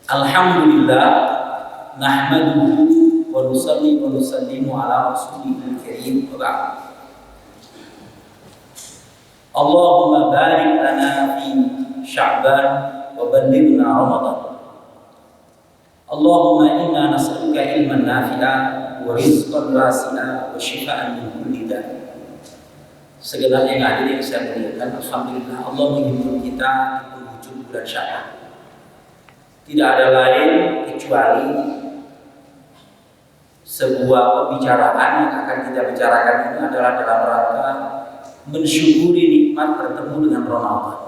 Alhamdulillah, nahmaduhu wa nusalli wa nusallimu ala rasulihil karim wa ba'd. Allahumma barik lana fi Sya'ban wa ballighna Ramadan. Allahumma inna nas'aluka ilman nafi'a wa rizqan wasi'a wa shifaa'an min kulli da'. Segala yang hadir yang saya muliakan, alhamdulillah Allah menghibur kita di penghujung bulan Sya'ban. Tidak ada lain kecuali sebuah pembicaraan yang akan kita bicarakan ini adalah dalam rangka mensyukuri nikmat bertemu dengan Ramadan.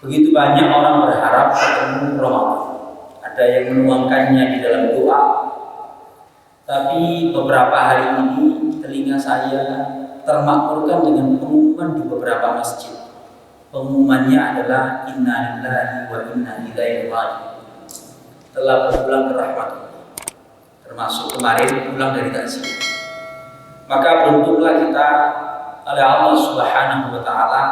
Begitu banyak orang berharap bertemu Ramadan. Ada yang menuangkannya di dalam doa. Tapi beberapa hari ini telinga saya termakmurkan dengan pengumuman di beberapa masjid. Pengumumannya adalah inna lillahi wa inna ilaihi raji'un. Telah berpulang ke rahmat Allah. Termasuk kemarin pulang dari takziah. Maka beruntunglah kita oleh Allah Subhanahu wa taala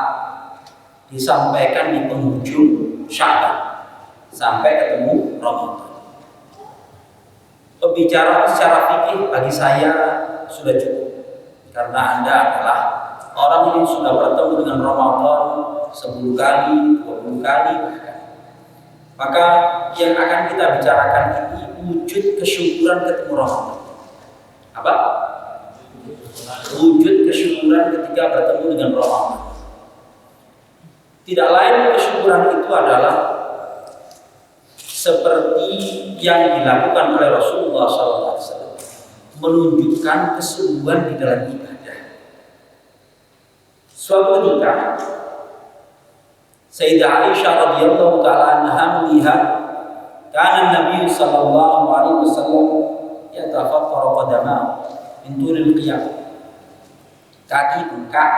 disampaikan di penghujung Sya'ban sampai ketemu Ramadan. Pembicaraan secara fikih bagi saya sudah cukup karena Anda adalah orang yang sudah bertemu dengan Ramadan 10 kali, 20 kali bahkan. Maka yang akan kita bicarakan ini wujud kesyukuran ketemu Ramadan. Apa? Wujud kesyukuran ketika bertemu dengan Ramadan. Tidak lain kesyukuran itu adalah seperti yang dilakukan oleh Rasulullah SAW, menunjukkan kesungguhan di dalam ibadah. Suatu ketika Sayyidah Aisyah radhiyallahu taala anha melihat kana Nabi sallallahu alaihi wasallam yatafakkaru qadama min turil qiyam. Kaki bengkak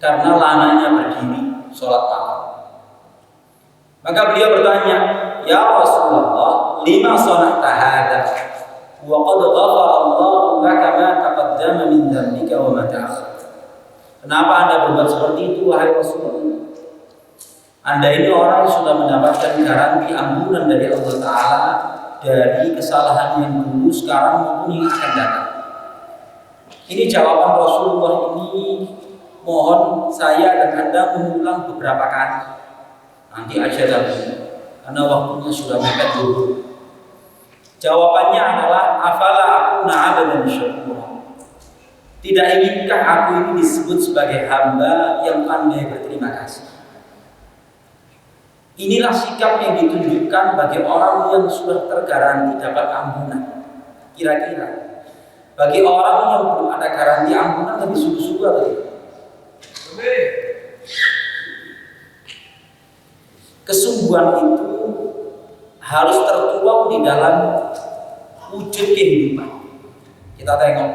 karena lananya berdiri sholat malam. Maka beliau bertanya, "Ya Rasulullah, lima sana'ta hadza? Wa qad ghafara Allahu laka ma taqaddama min dhanbika wa ma ta'akhkhara." Kenapa Anda berbuat seperti itu, wahai Rasulullah? Anda ini orang yang sudah mendapatkan garansi ampunan dari Allah Ta'ala dari kesalahan yang dulu, sekarang maupun yang akan datang. Ini jawaban Rasulullah ini, mohon saya dan Anda mengulang beberapa kali. Nanti aja lagi, karena waktunya sudah mepet dulu. Jawabannya adalah afala akuna abdan syakura. Tidak inginkah aku ini disebut sebagai hamba yang pandai berterima kasih? Inilah sikap yang ditunjukkan bagi orang yang sudah tergaranti dapat ampunan. Kira-kira bagi orang yang belum ada garansi ampunan lebih sungguh-sungguh atau tidak? Kesungguhan itu harus tertuang di dalam wujud kehidupan. Kita tengok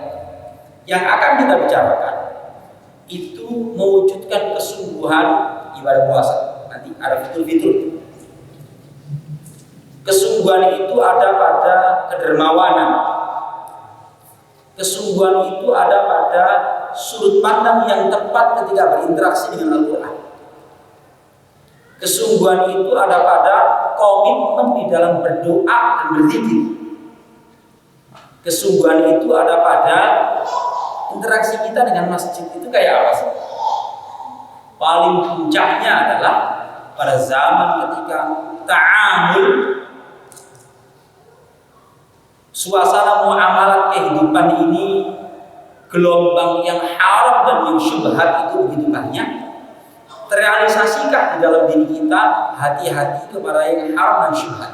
yang akan kita bicarakan itu mewujudkan kesungguhan ibadah puasa. Nanti ada fitur-fitur. Kesungguhan itu ada pada kedermawanan. Kesungguhan itu ada pada sudut pandang yang tepat ketika berinteraksi dengan Al-Quran. Kesungguhan itu ada pada komitmen di dalam berdoa dan berzikir. Kesungguhan itu ada pada interaksi kita dengan masjid. Itu kayak apa sih? Paling puncaknya adalah pada zaman ketika ta'amul, suasana muamalat kehidupan ini, gelombang yang haram dan yang syubhat itu begitu banyak. Terrealisasikan di dalam diri kita hati-hati kepada yang haram dan syubhat.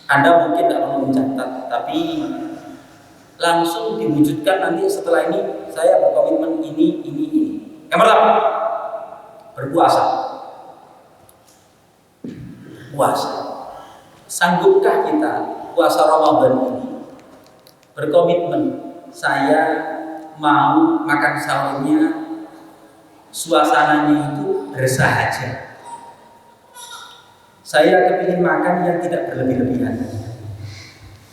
Anda mungkin tidak perlu mencatat, tapi langsung diwujudkan nanti setelah ini saya berkomitmen ini. Yang pertama, berpuasa. Puasa. Sanggupkah kita puasa Ramadan ini berkomitmen saya mau makan sahurnya suasananya itu bersahaja. Saya kepingin makan yang tidak berlebih-lebihan.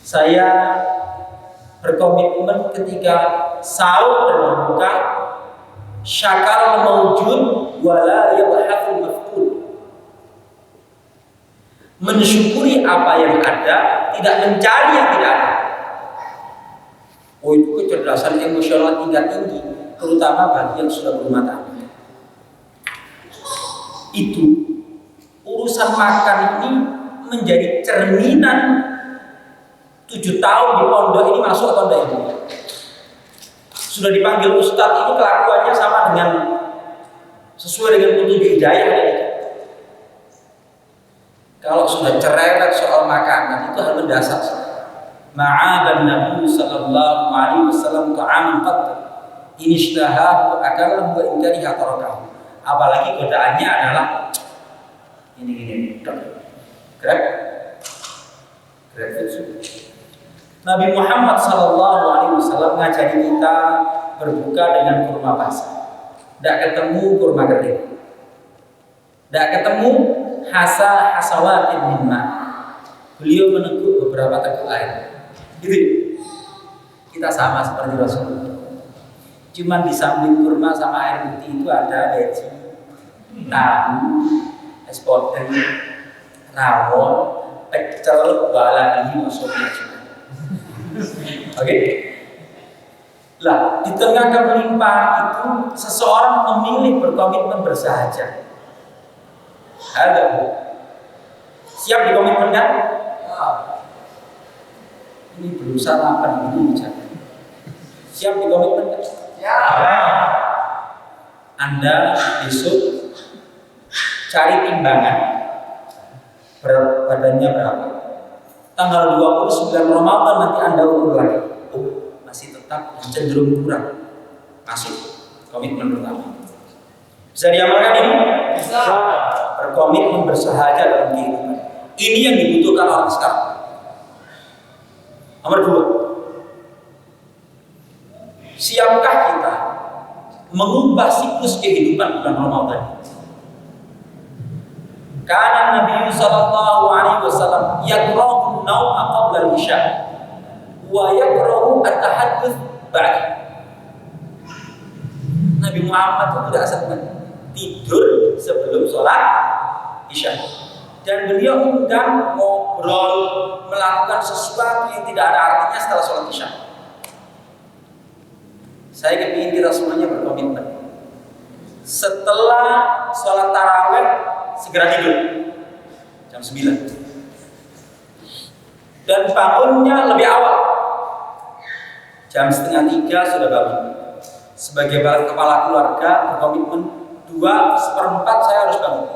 Saya berkomitmen ketika sahur dan berbuka Syakar mawjud wala yabhathul mafqud. Mensyukuri apa yang ada, tidak mencari yang tidak ada. Oh, itu kecerdasan emosional tingkat tinggi, terutama bagi yang sudah berumah tangga. Itu urusan makan ini menjadi cerminan 7 tahun di pondok ini masuk atau tidak itu. Sudah dipanggil ustadz, ini kelakuannya sama dengan sesuai dengan petunjuk hidayah. Kalau sudah cerewet soal makanan itu hal mendasar. Ma'adan Nabi sallallahu alaihi wasallam ta'aman qat in ishtahahu akalahu wa in kariha tarakahu. Apalagi godaannya adalah ini grab Nabi Muhammad sallallahu alaihi wasallam ngajari kita berbuka dengan kurma basah. Tidak ketemu kurma kering. Tidak ketemu hasawatin min ma. Beliau meneguk beberapa teguk air. Gitu. Kita sama seperti Rasulullah. Cuman di samping kurma sama air putih itu ada leci, tahu, es podeng, rawon, pecel, baladi, maksudnya juga. Oke? Lah, di tengah kemelimpahan itu seseorang memilih berkomitmen bersahaja. Halo, siap dikomitmenkan? Ini belum sarapan ini bicara. Siap dikomitmenkan? Ya. Anda besok cari timbangan berat badannya berapa. Tanggal 29 Ramadan nanti Anda ukur lagi. Oh, masih tetap cenderung kurang. Masuk komitmen pertama. Bisa diamalkan ini? Bisa. Berkomitmen bersahaja dalam kehidupan. Ini yang dibutuhkan orang sekarang. Nomor 2, siapkah kita mengubah siklus kehidupan bulan Ramadan? Karena Nabi sallallahu alaihi wasallam yakrahu an-nauma qabla al-isya wa yakrahu at-tahadduts ba'da. Nabi Muhammad itu tidak senang tidur sebelum sholat isya. Dan beliau undang ngobrol, melakukan sesuatu yang tidak ada artinya setelah sholat isya. Saya kepingin kita semuanya berkomitmen. Setelah sholat tarawih segera tidur jam 9. Dan bangunnya lebih awal. Jam 2:30 sudah bangun. Sebagai kepala keluarga berkomitmen 2/4 saya harus bangun.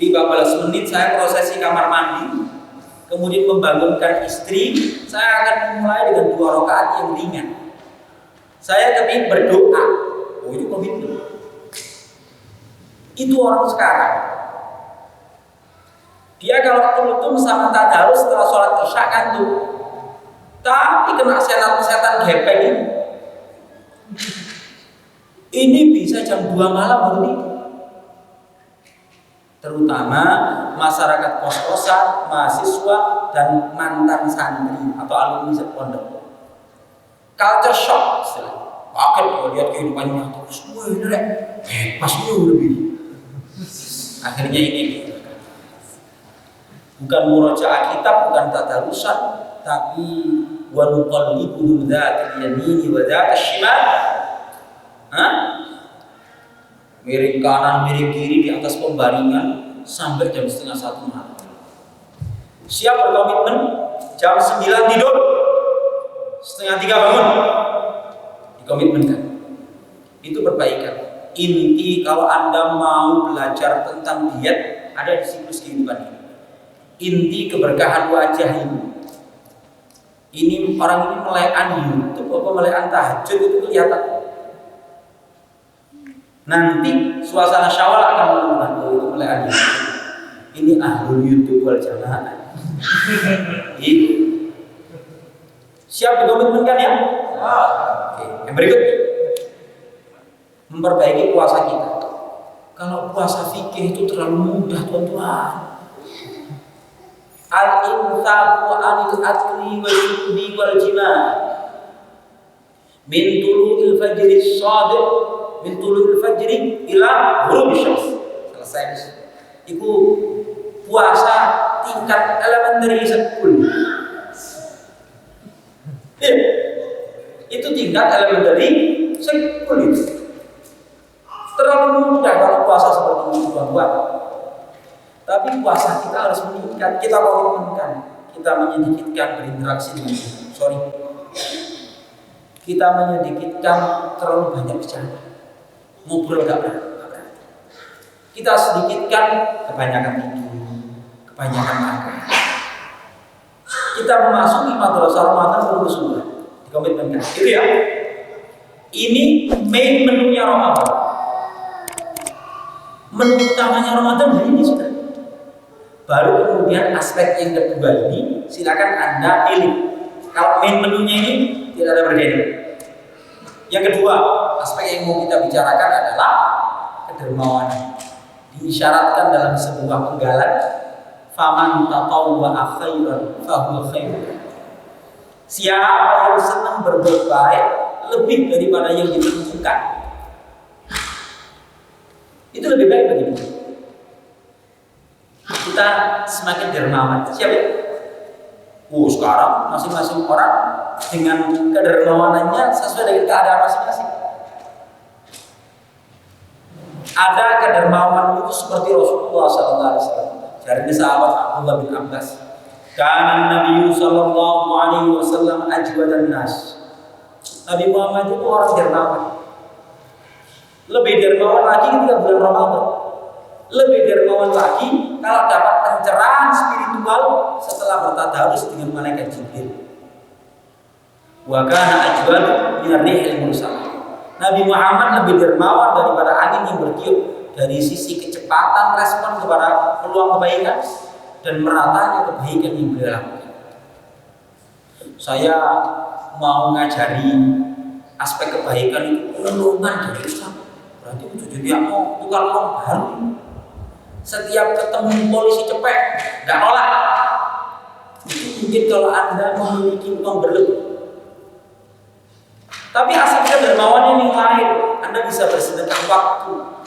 15 menit saya prosesi kamar mandi, kemudian membangunkan istri. Saya akan memulai dengan 2 rakaat yang ringan. Saya kepingin berdoa. Oh, itu komitmen. Itu orang sekarang. Dia kalau kultum sama tadarus setelah sholat isya kan tuh, tapi kena setan gepeng ini. Ini bisa jam 2 malam baru tidur. Terutama masyarakat kos-kosan, mahasiswa, dan mantan santri atau alumni pondok. Culture shock istilah. Kaget kalau lihat kehidupannya terus, wah ini deh, pasnya lebih. Akhirnya ini bukan murojaah kitab, bukan tadarusan, tapi wa nuqallibuhum dzatal yamini wa dzatal shimal. Miring kanan, miring kiri di atas pembaringan sampai jam 12:30 malam. Siap berkomitmen jam 9 tidur, 2:30 bangun. Dikomitmenkan. Itu perbaikan. Inti kalau Anda mau belajar tentang diet, ada di siklus kehidupan ini. Inti keberkahan wajah ini. Ini orang ini melekan YouTube apa melekan tahajud itu kelihatan. Nanti suasana Syawal akan menunjukkan itu melekan YouTube. Ini ahlul YouTube wal jamaah. Itu. Siap dikomitmenkan ya? Oke. Yang berikut, memperbaiki puasa kita. Kalau puasa fikih itu terlalu mudah, tuan-tuan. Al-imsaku anil akli wa syurbi wal jima' min tulu'il fajri shadiq min tulul fajri ila ghurubi syams. Selesai. Iku puasa tingkat elementary school. Ya, itu tingkat elementary school itu. Terlalu mudah kalau puasa seperti ini, Tuan-tuan. Tapi puasa kita harus meningkat. Kita komitmenkan, kita menyedikitkan berinteraksi dengan kita menyedikitkan terlalu banyak bicara, ngobrol gak berani. Kita sedikitkan kebanyakan tidur, kebanyakan makan. Kita memasuki madrasah Ramadan bersungguh-sungguh, dikomitmenkan. Itu ya. Ini main menunya Ramadan. Menu utamanya Ramadan ini sudah. Baru kemudian aspek yang kedua ini silakan Anda pilih. Kalau main menunya ini tidak ada berbeda. Yang kedua, aspek yang mau kita bicarakan adalah kedermawanan. Diisyaratkan dalam sebuah penggalan, faman tatawwa khairan fahuwa khairun. Siapa yang senang berbuat baik lebih daripada yang ditentukan, itu lebih baik bagi kita. Kita semakin dermawan. Siapa? Sekarang masing-masing orang dengan kedermawanannya sesuai dengan keadaan masing-masing. Ada kedermawanan itu seperti Rasulullah SAW. Dari sahabat Abdullah bin Abbas, kana Nabi sallallahu alaihi wasallam ajwadan nas. Nabi Muhammad itu orang dermawan. Lebih dermawan lagi ketika bulan Ramadan. Lebih dermawan lagi kalau dapat pencerahan spiritual setelah bertadarus dengan malaikat Jibril. Wa kana ajwad min ar-rihil mursal. Nabi Muhammad lebih dermawan daripada angin yang bertiup, dari sisi kecepatan respon kepada peluang kebaikan dan meratanya kebaikan yang beliau lakukan. Saya mau ngajari aspek kebaikan itu penelungan dari Islam. Berarti itu jadi mau tukar uang baru. Setiap ketemu polisi cepet, nggak nolak. Itu mungkin kalau Anda memiliki uang berlebih. Tapi asalnya dermawan yang lain. Anda bisa bersedekah waktu,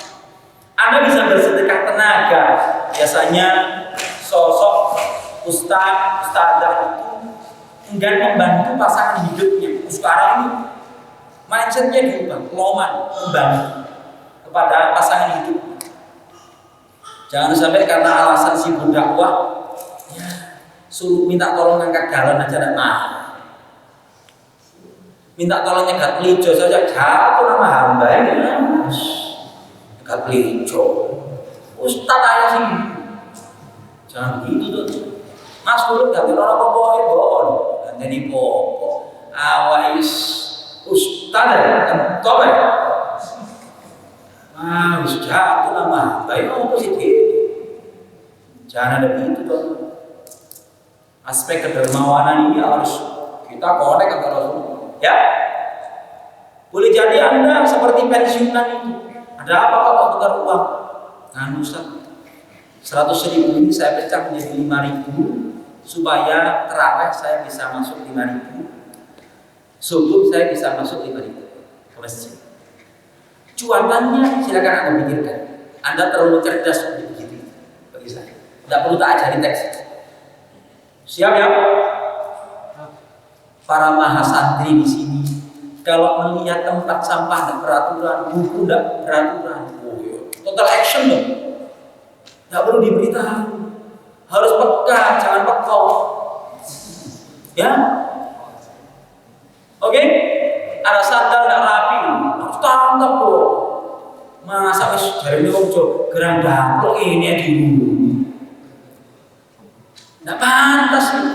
Anda bisa bersedekah tenaga. Biasanya sosok ustadzah itu enggan membantu pasangan hidupnya. Sekarang ini mindsetnya diubah, loman membantu kepada pasangan hidup. Jangan sampai karena alasan sibuk dakwah, ya, suruh minta tolong ngangkat galon aja dan minta tolong nyegat pelijo saja jatuh nama hamba ini. Nyegat pelijo, ustad aja sih. Jangan gitu tuh. Mas dulu ganti orang apa-apa boleh. Ganti popo. Awais ustad ya, top ya. Wis jatuh nama hamba ini apa sih? Jangan ada begitu tuh. Aspek kedermawanan ini harus kita konek antara Rasulullah. Ya, boleh jadi Anda seperti pensiunan itu. Ada apa kalau tukar uang? Nah, Ustaz, 100.000 ini saya pecah menjadi 5.000 supaya terawih saya bisa masuk 5.000, subuh saya bisa masuk 5.000 ke masjid. Cuanannya silakan Anda pikirkan. Anda terlalu cerdas untuk begitu bagi saya. Tidak perlu tak ajari teks. Siap ya? Para mahasantri di sini, kalau melihat tempat sampah tidak beraturan, buku tidak beraturan, total action dong. Tidak perlu diberitahu, harus peka, jangan pekau. Ya, oke? Ada sandal tidak rapi, harus tangkap loh. Masa wis dari ojo gerang dapur ini dulu. Tidak pantas nih.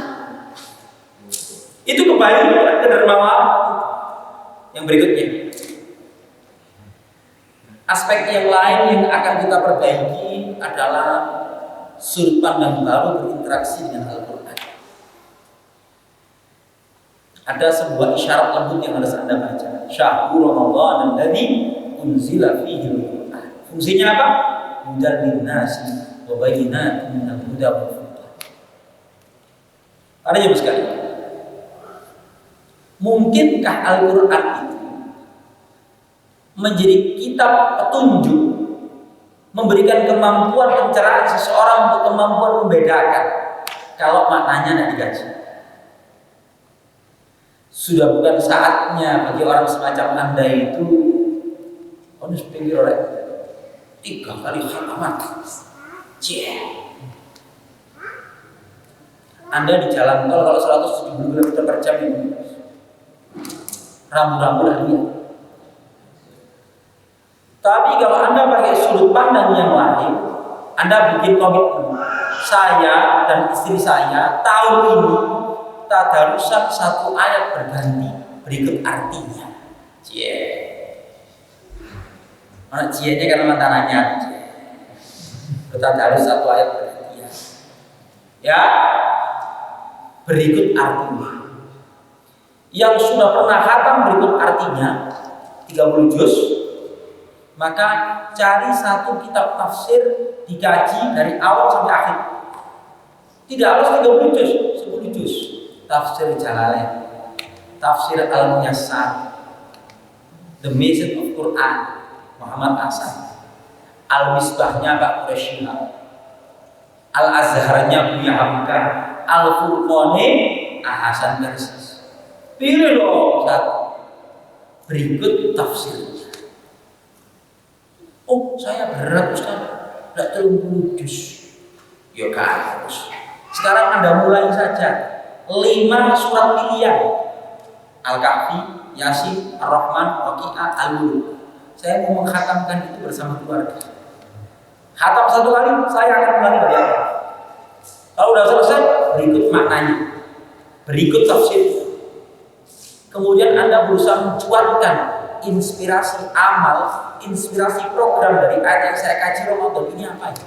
Itu kebaikan kedermawan. Yang berikutnya, aspek yang lain yang akan kita perbaiki adalah sudut pandang baru berinteraksi dengan Al-Quran. Ada sebuah isyarat lembut yang harus Anda baca. Syahrul Ramadan alladzi unzila fihi al-Quran. Fungsinya apa? Hudal linnasi wa bayyinatin minal huda wal furqan. Ada yang sekali. Mungkinkah Al-Quran itu menjadi kitab petunjuk, memberikan kemampuan pencerahan seseorang untuk kemampuan membedakan kalau maknanya tidak dikaji. Sudah bukan saatnya bagi orang semacam Anda itu harus pinggir oleh 3 kali khataman. Anda di jalan tol kalau 170 km/jam itu rambu-rambu lah lihat. Tapi kalau Anda pakai sudut pandang yang lain, Anda bikin komitmen. Saya dan istri saya tahun ini tadarusan 1 ayat berganti berikut artinya. Mana cie-nya karena mantananya. Tadarus 1 ayat berganti ya. Berikut artinya. Yang sudah pernah khatam berikut artinya 30 juz, maka cari 1 kitab tafsir dikaji dari awal sampai akhir. Tidak harus 30 juz, 10 juz. Tafsir Jalalain, tafsir Al-Muyassar, The Message of Quran Muhammad Hasan, Al-Misbahnya Pak Quraisyina, Al-Azharnya Buya Hamka, Al-Furqani Hasan Darsis. Pilih loh 1. Berikut tafsirnya. Oh, saya berat Ustaz, tidak 30 juz. Ya kan, sekarang Anda mulai saja 5 surat pilihan: Al-Kahfi, Yasin, Ar-Rahman, Waqi'ah, Al-Mulk. Saya mau menghatamkan itu bersama keluarga. Khatam 1 kali, saya akan ulangi dari awal. Kalau sudah selesai, berikut maknanya, berikut tafsir. Kemudian Anda berusaha mencuatkan inspirasi amal, inspirasi program dari ayat yang saya kaji Ramadan ini apa ya?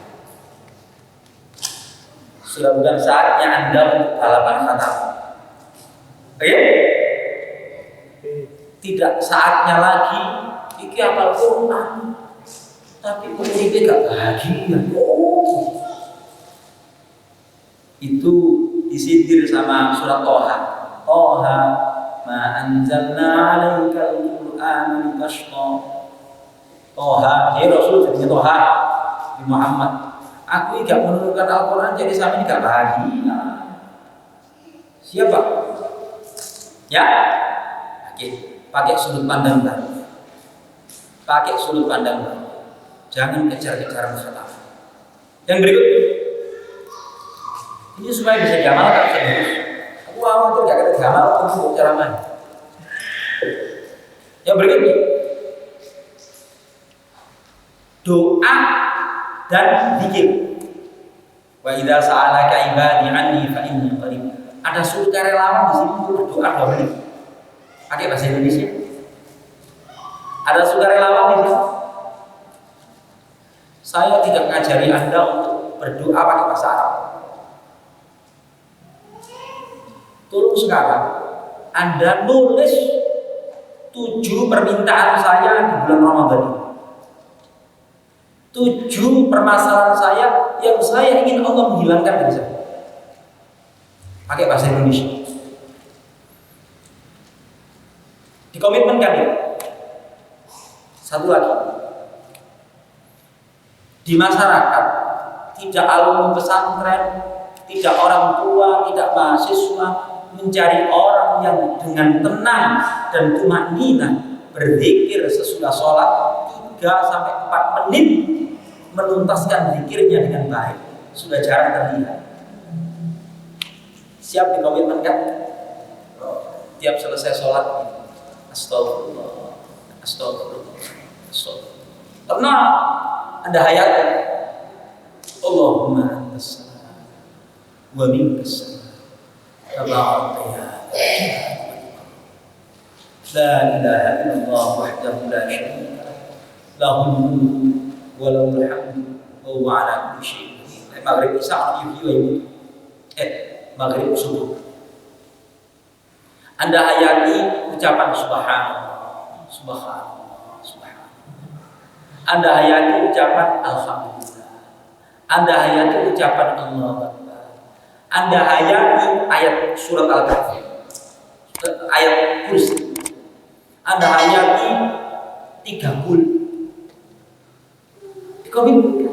Sudah bukan saatnya Anda untuk balapan khatam. Oke? Tidak saatnya lagi iki hafal Quran, tapi pemiliknya gak bahagia. Oh. Itu disindir sama surat Toha. Toha ma anzalna 'alaikal Qur'ana litashqa. Toha, ya Rasul jadi Toha di Muhammad. Aku tidak menurunkan Al-Quran jadi sama ini gak bahagia. Siapa? Ya? Oke. Pakai sudut pandang baru. Pakai sudut pandang baru. Jangan kejar-kejaran khatam. Yang berikut. Ini supaya bisa diamalkan terus. Aku awal itu gak ada diamal untuk ceramah. Yang berikutnya. Doa dan zikir. Wa idza sa'alaka ibadi 'anni fa inni qarib. Ada sukarelawan di sini untuk berdoa 2 menit. Pakai bahasa Indonesia. Ada sukarelawan di sini. Saya tidak ngajari Anda untuk berdoa pakai bahasa Arab. Tolong sekarang Anda nulis 7 permintaan saya di bulan Ramadan ini. 7 permasalahan saya yang saya ingin Allah menghilangkan dari saya. Pakai bahasa Indonesia. Dikomitmenkan ya. 1 lagi. Di masyarakat tidak alumni pesantren, tidak orang tua, tidak mahasiswa mencari orang yang dengan tenang dan tumakninah berzikir sesudah sholat 3-4 menit menuntaskan zikirnya dengan baik. Sudah jarang terlihat. Siap dikomitmenkan? Tiap selesai sholat, astagfirullah, astagfirullah, astagfirullah. Tenang, ada hayatnya. Allahumma antas salam wa minkas salam tabarakta ya la ilaha illallah wahdahu la syarika lahu mulku wa lahul hamdu wa huwa ala kulli syai'in qadir. Maghrib isya maghrib subuh. Anda hayati ucapan subhanallah, subhanallah, subhanallah. Anda hayati ucapan alhamdulillah. Anda hayati ucapan Allah Akbar. Anda hayati ayat surat Al-Kahfi, ayat kursi. Anda hayati Dikomitmen.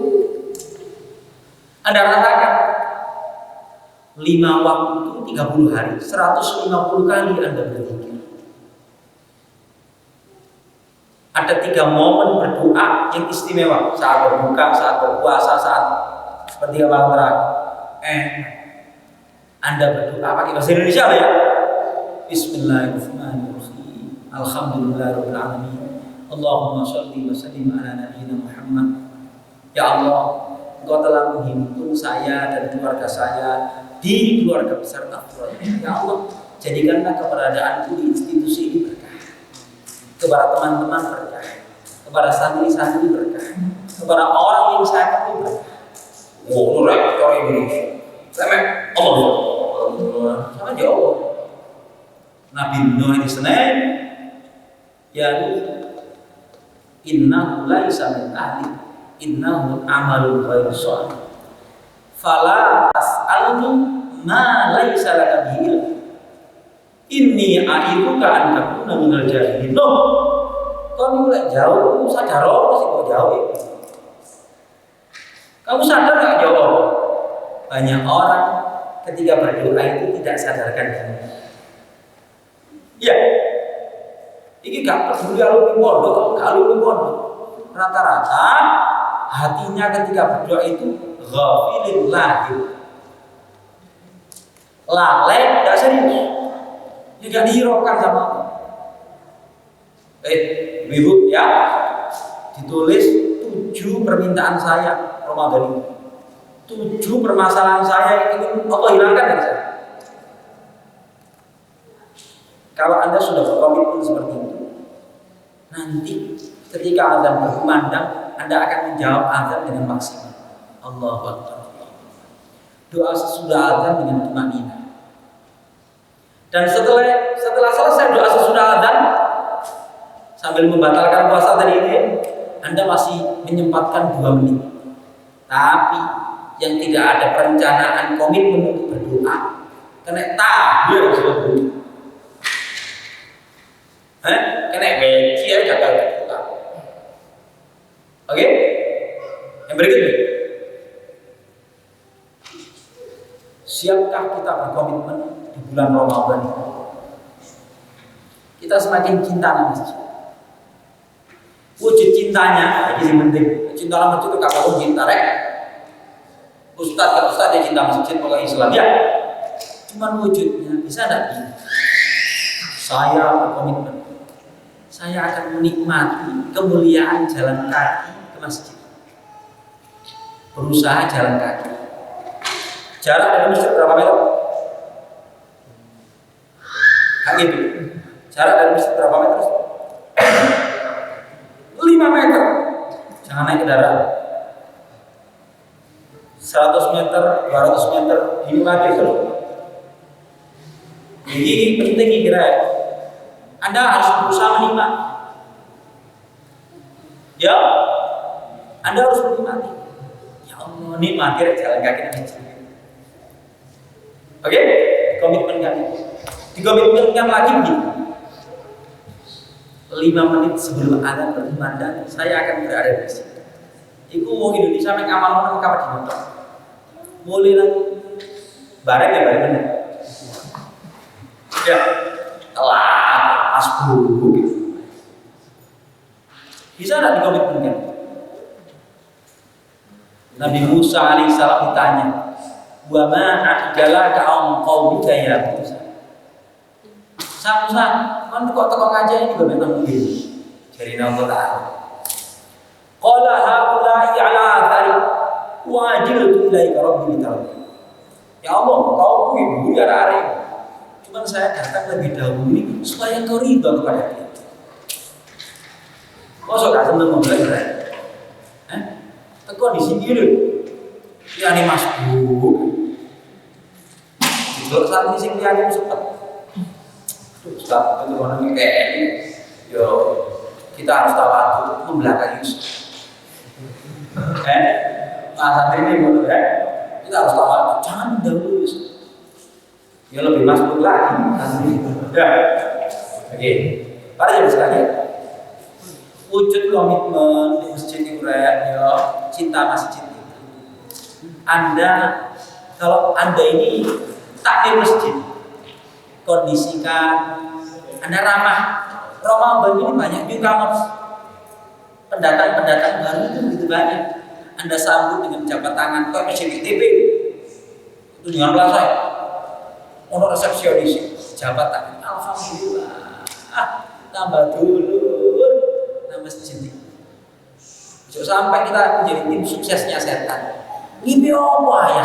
Anda rasakan 5 waktu itu 30 hari, 150 kali Anda berzikir. Ada 3 momen berdoa yang istimewa, saat berbuka, saat berpuasa, saat seperti malam terakhir. Anda berdoa pakai bahasa Indonesia ya. Bismillahirrahmanirrahim. Alhamdulillahirabbil alamin. Allahumma shalli wa sallim ala nabiyyina Muhammad. Ya Allah, Engkau telah menghimpun saya dan keluarga saya di keluarga besar Tafsir. Ya Allah, jadikanlah keberadaanku di institusi ini berkah. Kepada teman-teman berkah, kepada santri-santri berkah, kepada orang yang saya kenal berkah. Oh, rektor Indonesia. Sama Allah. Sama jauh. Nabi Nuh ini Senin. Ya, innahu laisa min ahli, innahu amalun ghairu shalih. Fala tas'alni ma laisa laka bihi. Inni a'iduka an takuna minal jahilin. Loh, kau mulai jauh, sadar apa sih kok jauh ya? Kamu sadar nggak jauh? Banyak orang ketika berdoa itu tidak sadarkan diri. Ya, ini gak peduli alumni pondok, alumni pondok. Rata-rata hatinya ketika berdoa itu ghafilin lahir, lalai, tidak serius. Ya gak dihiraukan sama Allah. Ibu ya, ditulis 7 permintaan saya Ramadan ini. 7 permasalahan saya yang ingin Allah hilangkan dari saya. Kalau Anda sudah berkomitmen seperti itu, nanti ketika azan berkumandang, Anda akan menjawab azan dengan maksimal. Allahu Akbar. Doa sesudah azan dengan tumanina. Dan setelah selesai doa sesudah azan, sambil membatalkan puasa tadi ini, Anda masih menyempatkan 2 menit. Tapi yang tidak ada perencanaan komitmen untuk berdoa, kena tabir sebetulnya. Kena beci ya gagal berdoa. Oke? Yang berikutnya, siapkah kita berkomitmen di bulan Ramadan ini? Kita semakin cinta sama masjid. Wujud cintanya ini penting. Cinta sama masjid itu kakak cinta rek. Ustadz ya cinta masjid pokoknya Islam ya. Cuman wujudnya bisa tidak? Saya berkomitmen. Saya akan menikmati kemuliaan jalan kaki ke masjid. Berusaha jalan kaki. Jarak dari masjid berapa meter? Kaki itu. Jarak dari masjid berapa meter? 5 meter. Jangan naik kendaraan. 100 meter, 200 meter, ini lagi terus. Jadi penting kira ya. Anda harus berusaha menikmati. Ya, Anda harus menikmati. Ya Allah, nikmati jalan kaki ke masjid. Oke, komitmen kami. Dikomitmenkan lagi begini. 5 menit sebelum azan berkumandang, saya akan berada di situ. Iku wong Indonesia mek amal-amal kapan dinonton. Mulai nang bareng ya bareng bener. Ya, telat, pas buru gitu. Bisa enggak dikomitmenkan? Nabi Musa alaihissalam ditanya, "Wa ma a'jalaka an qaumika ya Musa?" Musa, kan kok teko aja ini gak memang mungkin. Jadi Allah Ta'ala. Qala haula'i ala athari wa ajiltu ilaika rabbi ta'ala. Ya Allah, kau ibu ya arek. Cuman saya datang lebih dahulu ini supaya kau ridha kepada dia. Kok sok gak seneng membelajar? Teko di sini lho. Ya ini Mas Bu. Kalau saat ini sing liyane sepet. Ustaz, itu orangnya kayak ini. Yo, kita harus tawadhu membelakangi Yusuf. Masa ini menurut kita harus tawadhu, jangan mendahului Yusuf. Ya lebih masuk lagi. Ya, oke. Para jemaah sekalian, wujud komitmen di masjid itu ya cinta masjid itu. Kalau anda ini takdir masjid, kondisikan anda ramah. Ramadan ini banyak newcomers, pendatang baru itu begitu banyak. Anda sambut dengan jabat tangan, kok masjid TV itu dengan rasa ono resepsionis jabat tangan, alhamdulillah, tambah dulu masjid. Besok sampai kita menjadi tim suksesnya setan. Ini apa ya?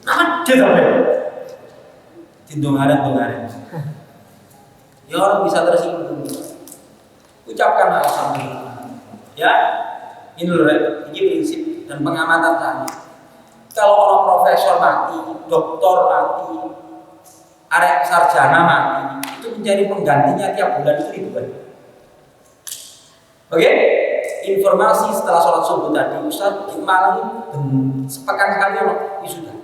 Ada sampai tindungan. Ya orang bisa tersinggung. Ucapkan alhamdulillah. Ya, ini prinsip dan pengamatan kami. Kalau orang profesor mati, doktor mati, arek sarjana mati, itu menjadi penggantinya tiap bulan itu ribuan. Oke, informasi setelah sholat subuh tadi, Ustaz di Malang sepekan sekali sudah.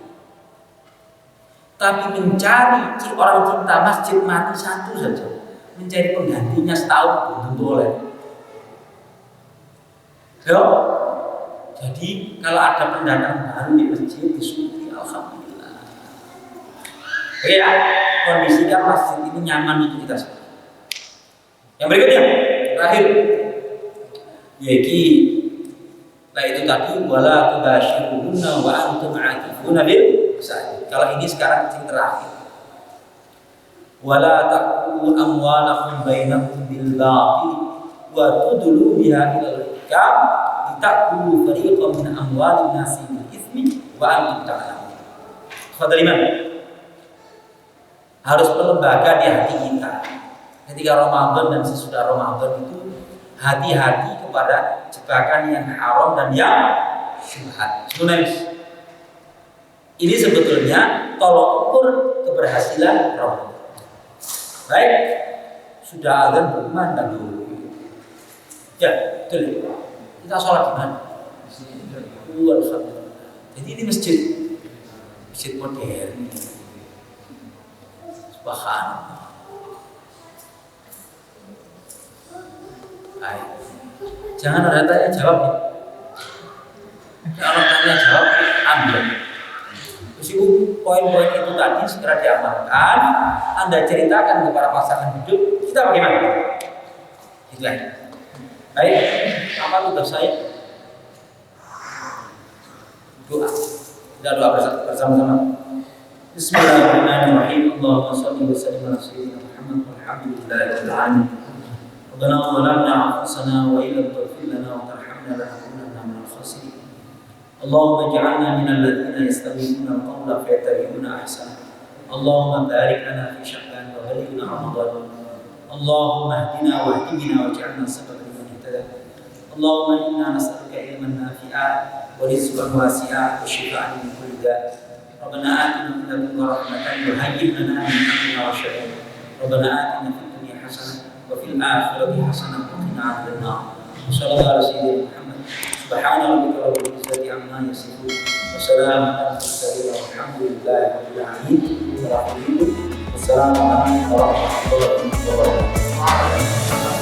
Tapi mencari orang cinta masjid mati satu saja, mencari penggantinya setahun belum tentu oleh. Jadi kalau ada pendatang baru di masjid disyukuri alhamdulillah. Oke ya, kondisikan masjid ini nyaman untuk kita semua. Yang berikutnya, terakhir. Lah itu tadi wala tubashiruhunna wa antum aakifuna bil masajid. Kalau ini sekarang yang terakhir. Wala taqulu amwalakum bainakum bil batil wa tudlu biha ila al-hikam litakulu fariqan min amwalin nasi bil itsmi wa antum ta'lamun. Fadhal Imam. Harus berlembaga di hati kita. Ketika Ramadan dan sesudah Ramadan itu hati-hati kepada jebakan yang haram dan yang syubhat. Ini sebetulnya tolok ukur keberhasilan Ramadan. Baik, sudah azan berkumandang dulu. Ya, betul. Kita sholat di mana? Jadi ini masjid modern. Subhanallah. Baik. Jangan ada tanya jawab ya. Kalau tanya jawab ambil. Terus itu poin-poin itu tadi segera diamalkan. Anda ceritakan kepada pasangan hidup kita bagaimana? Gitu aja. Baik. Apa tugas saya? Doa. Kita doa bersama-sama. Bismillahirrahmanirrahim. Allahumma shalli wa sallim ala sayyidina Muhammad walhamdulillahirabbil alamin. ربنا ظلمنا أنفسنا وإن لم تغفر لنا وترحمنا لنكونن من الخاسرين اللهم اجعلنا من الذين يستمعون القول فيتبعون أحسنه اللهم بارك لنا في شعبان وبلغنا رمضان اللهم اهدنا واهد بنا واجعلنا سببا لمن اهتدى اللهم إنا نسألك علما نافعا ورزقا واسعا وشفاء من كل داء ربنا آتنا من لدنك رحمة وهيئ لنا من أمرنا رشدا ربنا آتنا في الدنيا حسنة وفي الآخرة حسنة وقنا عذاب النار صلى الله على سيدنا محمد سبحان ربك رب العزة عما يصفون وسلام على المرسلين والحمد لله رب العالمين والسلام عليكم ورحمة الله وبركاته